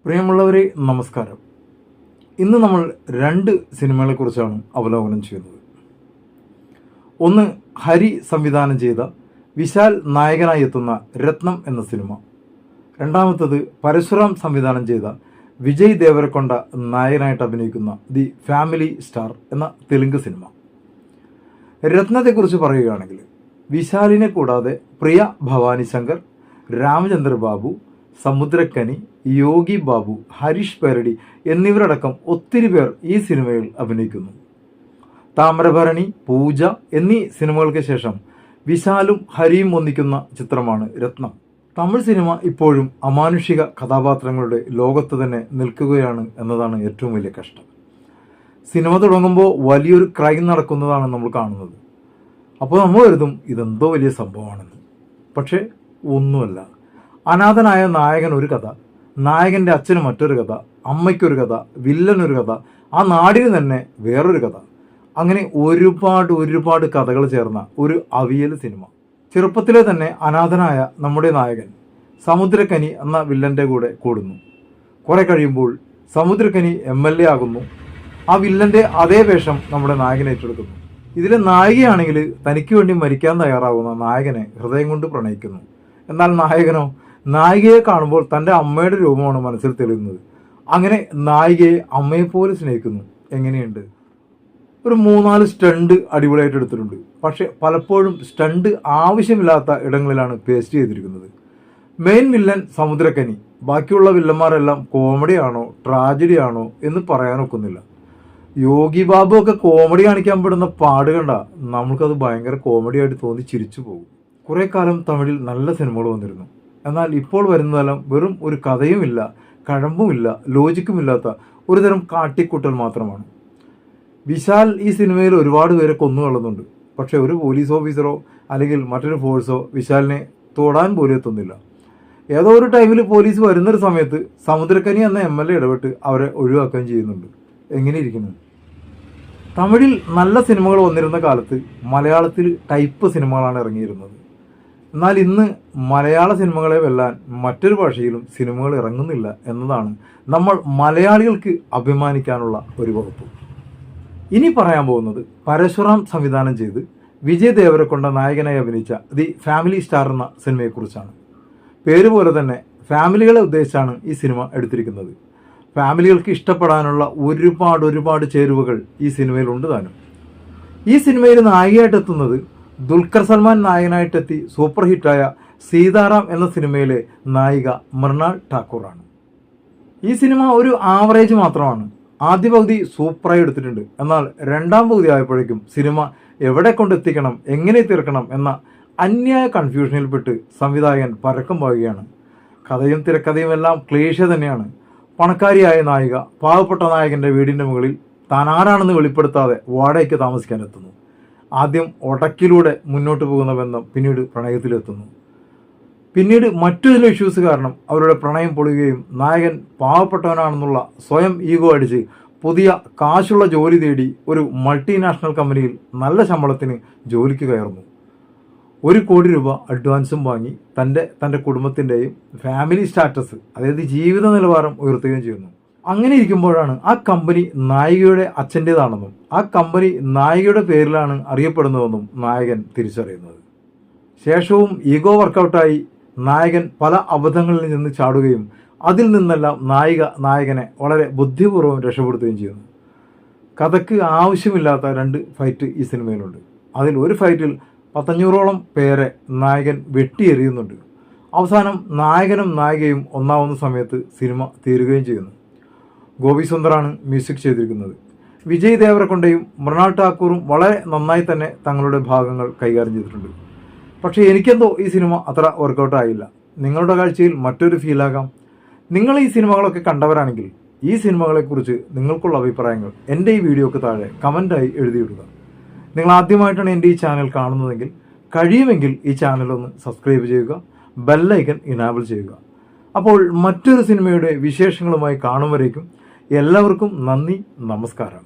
പ്രിയമുള്ളവരെ നമസ്കാരം. ഇന്ന് നമ്മൾ രണ്ട് സിനിമകളെക്കുറിച്ചാണ് അവലോകനം ചെയ്യുന്നത്. ഒന്ന് ഹരി സംവിധാനം ചെയ്ത വിശാൽ നായകനായി എത്തുന്ന രത്നം എന്ന സിനിമ. രണ്ടാമത്തത് പരശുറാം സംവിധാനം ചെയ്ത വിജയ് ദേവരക്കൊണ്ട നായകനായിട്ട് അഭിനയിക്കുന്ന ദി ഫാമിലി സ്റ്റാർ എന്ന തെലുങ്ക് സിനിമ. രത്നത്തെക്കുറിച്ച് പറയുകയാണെങ്കിൽ വിശാലിനെ കൂടാതെ പ്രിയ ഭവാനി ശങ്കർ, രാമചന്ദ്ര ബാബു, സമുദ്രക്കനി, യോഗി ബാബു, ഹരീഷ് പേരടി എന്നിവരടക്കം ഒത്തിരി പേർ ഈ സിനിമയിൽ അഭിനയിക്കുന്നു. താമ്രഭരണി, പൂജ എന്നീ സിനിമകൾക്ക് ശേഷം വിശാലും ഹരിയും ഒന്നിക്കുന്ന ചിത്രമാണ് രത്നം. തമിഴ് സിനിമ ഇപ്പോഴും അമാനുഷിക കഥാപാത്രങ്ങളുടെ ലോകത്ത് തന്നെ നിൽക്കുകയാണ് എന്നതാണ് ഏറ്റവും വലിയ കഷ്ടം. സിനിമ തുടങ്ങുമ്പോൾ വലിയൊരു ക്രൈം നടക്കുന്നതാണ് നമ്മൾ കാണുന്നത്. അപ്പോൾ നമ്മൾ കരുതും ഇതെന്തോ വലിയ സംഭവമാണെന്ന്. പക്ഷേ ഒന്നുമല്ല. അനാഥനായ നായകൻ ഒരു കഥ, നായകൻ്റെ അച്ഛന് മറ്റൊരു കഥ, അമ്മയ്ക്കൊരു കഥ, വില്ലനൊരു കഥ, ആ നാടിന് തന്നെ വേറൊരു കഥ. അങ്ങനെ ഒരുപാട് കഥകൾ ചേർന്ന ഒരു അവിയൽ സിനിമ. ചെറുപ്പത്തിലെ തന്നെ അനാഥനായ നമ്മുടെ നായകൻ സമുദ്രക്കനി എന്ന വില്ലൻ്റെ കൂടെ കൂടുന്നു. കുറെ കഴിയുമ്പോൾ സമുദ്രക്കനി MLA ആകുന്നു. ആ വില്ലൻ്റെ അതേ വേഷം നമ്മുടെ നായകൻ ഏറ്റെടുക്കുന്നു. ഇതിലെ നായികയാണെങ്കിൽ തനിക്ക് വേണ്ടി മരിക്കാൻ തയ്യാറാകുന്ന നായകനെ ഹൃദയം കൊണ്ട് പ്രണയിക്കുന്നു. എന്നാൽ നായകനോ നായികയെ കാണുമ്പോൾ തൻ്റെ അമ്മയുടെ രൂപമാണ് മനസ്സിൽ തെളിയുന്നത്. അങ്ങനെ നായികയെ അമ്മയെപ്പോലെ സ്നേഹിക്കുന്നു. എങ്ങനെയുണ്ട്? ഒരു 3-4 സ്റ്റണ്ട് അടിപൊളിയായിട്ട് എടുത്തിട്ടുണ്ട്. പക്ഷെ പലപ്പോഴും സ്റ്റണ്ട് ആവശ്യമില്ലാത്ത ഇടങ്ങളിലാണ് പേസ്റ്റ് ചെയ്തിരിക്കുന്നത്. മെയിൻ വില്ലൻ സമുദ്രക്കനി, ബാക്കിയുള്ള വില്ലന്മാരെല്ലാം കോമഡി ആണോ ട്രാജഡി ആണോ എന്ന് പറയാനൊക്കുന്നില്ല. യോഗി ബാബു ഒക്കെ കോമഡി കാണിക്കാൻ പെടുന്ന പാട് കണ്ട നമുക്കത് ഭയങ്കര കോമഡിയായിട്ട് തോന്നി ചിരിച്ചു പോകും. കുറേ കാലം തമിഴിൽ നല്ല സിനിമകൾ വന്നിരുന്നു. എന്നാൽ ഇപ്പോൾ വരുന്നതെല്ലാം വെറും ഒരു കഥയുമില്ല, കഴമ്പുമില്ല, ലോജിക്കുമില്ലാത്ത ഒരുതരം കാട്ടിക്കൂട്ടൽ മാത്രമാണ്. വിശാൽ ഈ സിനിമയിൽ ഒരുപാട് പേരെ കൊന്നുകളയുന്നുണ്ട്. പക്ഷേ ഒരു പോലീസ് ഓഫീസറോ അല്ലെങ്കിൽ മറ്റൊരു ഫോഴ്സോ വിശാലിനെ തൊടാൻ പോലും എത്തുന്നില്ല. ഏതോ ഒരു ടൈമിൽ പോലീസ് വരുന്നൊരു സമയത്ത് സമുദ്രക്കനി എന്ന MLA ഇടപെട്ട് അവരെ ഒഴിവാക്കുകയും ചെയ്യുന്നുണ്ട്. എങ്ങനെ ഇരിക്കുന്നു? തമിഴിൽ നല്ല സിനിമകൾ വന്നിരുന്ന കാലത്ത് മലയാളത്തിൽ ടൈപ്പ് സിനിമകളാണ് ഇറങ്ങിയിരുന്നത്. എന്നാൽ ഇന്ന് മലയാള സിനിമകളെ വെല്ലാൻ മറ്റൊരു ഭാഷയിലും സിനിമകൾ ഇറങ്ങുന്നില്ല എന്നതാണ് നമ്മൾ മലയാളികൾക്ക് അഭിമാനിക്കാനുള്ള ഒരു വകുപ്പ്. ഇനി പറയാൻ പോകുന്നത് പരശുറാം സംവിധാനം ചെയ്ത് വിജയ് ദേവരക്കൊണ്ട നായകനായി അഭിനയിച്ച ദി ഫാമിലി സ്റ്റാർ എന്ന സിനിമയെക്കുറിച്ചാണ്. പേര് പോലെ തന്നെ ഫാമിലികളെ ഉദ്ദേശിച്ചാണ് ഈ സിനിമ എടുത്തിരിക്കുന്നത്. ഫാമിലികൾക്ക് ഇഷ്ടപ്പെടാനുള്ള ഒരുപാട് ചേരുവകൾ ഈ സിനിമയിലുണ്ട് താനും. ഈ സിനിമയിൽ നായികയായിട്ട് എത്തുന്നത് ദുൽഖർ സൽമാൻ നായകനായിട്ടെത്തി സൂപ്പർ ഹിറ്റായ സീതാറാം എന്ന സിനിമയിലെ നായിക മൃണാൾ ഠാക്കൂറാണ്. ഈ സിനിമ ഒരു ആവറേജ് മാത്രമാണ്. ആദ്യ പകുതി സൂപ്പറായി എടുത്തിട്ടുണ്ട്. എന്നാൽ രണ്ടാം പകുതി ആയപ്പോഴേക്കും സിനിമ എവിടെ കൊണ്ടെത്തിക്കണം, എങ്ങനെ തീർക്കണം എന്ന അന്യായ കൺഫ്യൂഷനിൽപ്പെട്ട് സംവിധായകൻ പരക്കം പാവുകയാണ്. കഥയും തിരക്കഥയും എല്ലാം ക്ലേശ തന്നെയാണ്. പണക്കാരിയായ നായിക പാവപ്പെട്ട നായകൻ്റെ വീടിൻ്റെ മുകളിൽ താൻ ആരാണെന്ന് വെളിപ്പെടുത്താതെ വാടകയ്ക്ക് താമസിക്കാനെത്തുന്നു. ആദ്യം ഒടക്കിലൂടെ മുന്നോട്ട് പോകുന്ന ബന്ധം പിന്നീട് പ്രണയത്തിലെത്തുന്നു. പിന്നീട് മറ്റു ചില ഇഷ്യൂസ് കാരണം അവരുടെ പ്രണയം പൊളിയുകയും നായകൻ പാവപ്പെട്ടവനാണെന്നുള്ള സ്വയം ഈഗോ അടിച്ച് പുതിയ കാശുള്ള ജോലി തേടി ഒരു മൾട്ടിനാഷണൽ കമ്പനിയിൽ നല്ല ശമ്പളത്തിന് ജോലിക്ക് കയറുന്നു. 1 കോടി രൂപ അഡ്വാൻസും വാങ്ങി തൻ്റെ കുടുംബത്തിൻ്റെയും ഫാമിലി സ്റ്റാറ്റസ്, അതായത് ജീവിത നിലവാരം ഉയർത്തുകയും ചെയ്യുന്നു. അങ്ങനെ ഇരിക്കുമ്പോഴാണ് ആ കമ്പനി നായികയുടെ അച്ഛൻ്റേതാണെന്നും ആ കമ്പനി നായികയുടെ പേരിലാണ് അറിയപ്പെടുന്നതെന്നും നായകൻ തിരിച്ചറിയുന്നത്. ശേഷവും ഈഗോ വർക്കൗട്ടായി നായകൻ പല അബദ്ധങ്ങളിൽ നിന്ന് ചാടുകയും അതിൽ നിന്നെല്ലാം നായകനെ വളരെ ബുദ്ധിപൂർവ്വം രക്ഷപ്പെടുത്തുകയും ചെയ്യുന്നു. കഥയ്ക്ക് ആവശ്യമില്ലാത്ത 2 ഫൈറ്റ് ഈ സിനിമയിലുണ്ട്. അതിൽ ഒരു ഫൈറ്റിൽ 500ഓളം പേരെ നായകൻ വെട്ടിയെറിയുന്നുണ്ട്. അവസാനം നായകനും നായികയും ഒന്നാവുന്ന സമയത്ത് സിനിമ തീരുകയും ചെയ്യുന്നു. ഗോപി സുന്ദറാണ് മ്യൂസിക് ചെയ്തിരിക്കുന്നത്. വിജയ് ദേവരക്കൊണ്ടയും മൃണാൾ ഠാക്കൂറും വളരെ നന്നായി തന്നെ തങ്ങളുടെ ഭാഗങ്ങൾ കൈകാര്യം ചെയ്തിട്ടുണ്ട്. പക്ഷേ എനിക്കെന്തോ ഈ സിനിമ അത്ര വർക്കൗട്ട് ആയില്ല. നിങ്ങളുടെ കാഴ്ചയിൽ മറ്റൊരു ഫീലാകാം. നിങ്ങൾ ഈ സിനിമകളൊക്കെ കണ്ടവരാണെങ്കിൽ ഈ സിനിമകളെക്കുറിച്ച് നിങ്ങൾക്കുള്ള അഭിപ്രായങ്ങൾ എൻ്റെ ഈ വീഡിയോക്ക് താഴെ കമൻ്റായി എഴുതിയിടുക. നിങ്ങൾ ആദ്യമായിട്ടാണ് എൻ്റെ ഈ ചാനൽ കാണുന്നതെങ്കിൽ കഴിയുമെങ്കിൽ ഈ ചാനലൊന്ന് സബ്സ്ക്രൈബ് ചെയ്യുക, ബെല്ലൈക്കൺ ഇനാബിൾ ചെയ്യുക. അപ്പോൾ മറ്റൊരു സിനിമയുടെ വിശേഷങ്ങളുമായി കാണും വരേക്കും എല്ലാവർക്കും നന്ദി, നമസ്കാരം.